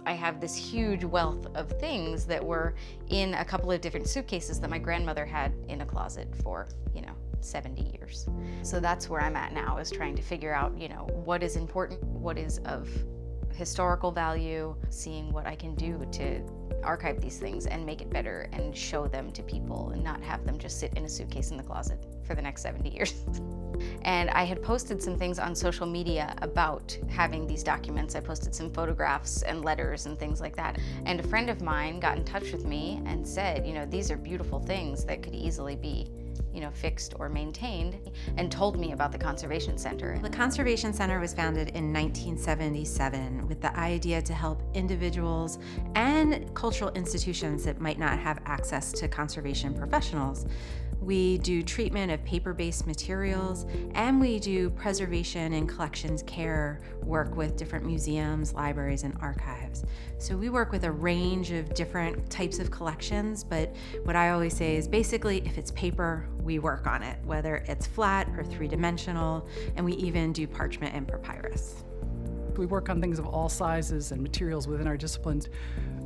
I have this huge wealth of things that were in a couple of different suitcases that my grandmother had in a closet for, 70 years. So that's where I'm at now, is trying to figure out, what is important, what is of historical value, seeing what I can do to archive these things and make it better and show them to people and not have them just sit in a suitcase in the closet for the next 70 years. And I had posted some things on social media about having these documents. I posted some photographs and letters and things like that. And a friend of mine got in touch with me and said, these are beautiful things that could easily be fixed or maintained, and told me about the Conservation Center. The Conservation Center was founded in 1977 with the idea to help individuals and cultural institutions that might not have access to conservation professionals. We do treatment of paper-based materials, and we do preservation and collections care work with different museums, libraries, and archives. So we work with a range of different types of collections, but what I always say is basically if it's paper, we work on it, whether it's flat or three-dimensional, and we even do parchment and papyrus. We work on things of all sizes and materials within our disciplines.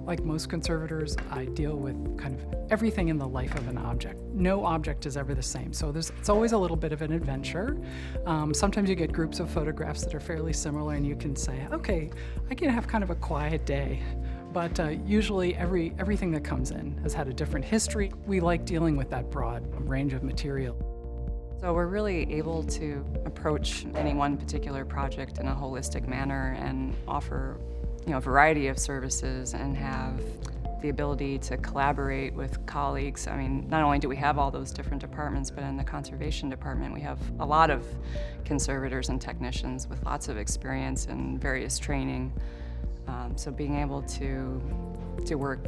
Like most conservators, I deal with kind of everything in the life of an object. No object is ever the same, so it's always a little bit of an adventure. Sometimes you get groups of photographs that are fairly similar and you can say, okay, I can have kind of a quiet day. But usually everything that comes in has had a different history. We like dealing with that broad range of material. So we're really able to approach any one particular project in a holistic manner and offer a variety of services and have the ability to collaborate with colleagues. I mean, not only do we have all those different departments, but in the conservation department, we have a lot of conservators and technicians with lots of experience and various training. So being able to work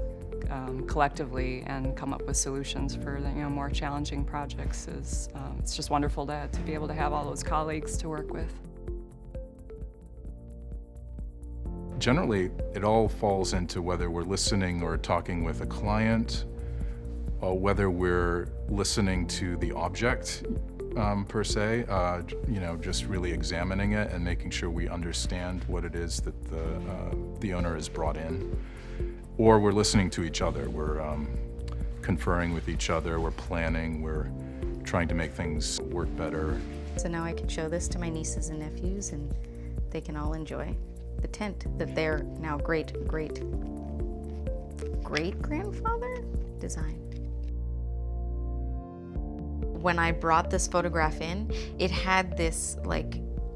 collectively and come up with solutions for the more challenging projects is it's just wonderful to be able to have all those colleagues to work with. Generally, it all falls into whether we're listening or talking with a client, or whether we're listening to the object per se, just really examining it and making sure we understand what it is that the owner has brought in. Or we're listening to each other, we're conferring with each other, we're planning, we're trying to make things work better. So now I can show this to my nieces and nephews and they can all enjoy the tent that their now great-great-great-grandfather designed. When I brought this photograph in, it had this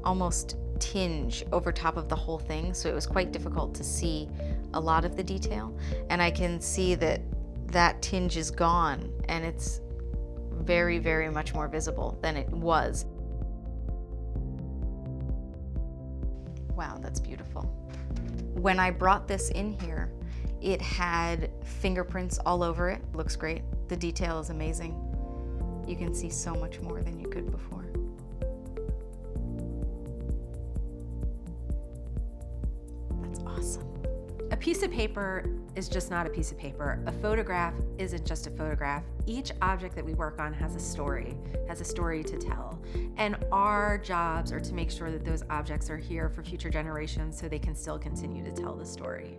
almost tinge over top of the whole thing, so it was quite difficult to see a lot of the detail. And I can see that that tinge is gone and it's very, very much more visible than it was. Wow, that's beautiful. When I brought this in here, it had fingerprints all over it. Looks great. The detail is amazing. You can see so much more than you could before. That's awesome. A piece of paper is just not a piece of paper. A photograph isn't just a photograph. Each object that we work on has a story to tell. And our jobs are to make sure that those objects are here for future generations so they can still continue to tell the story.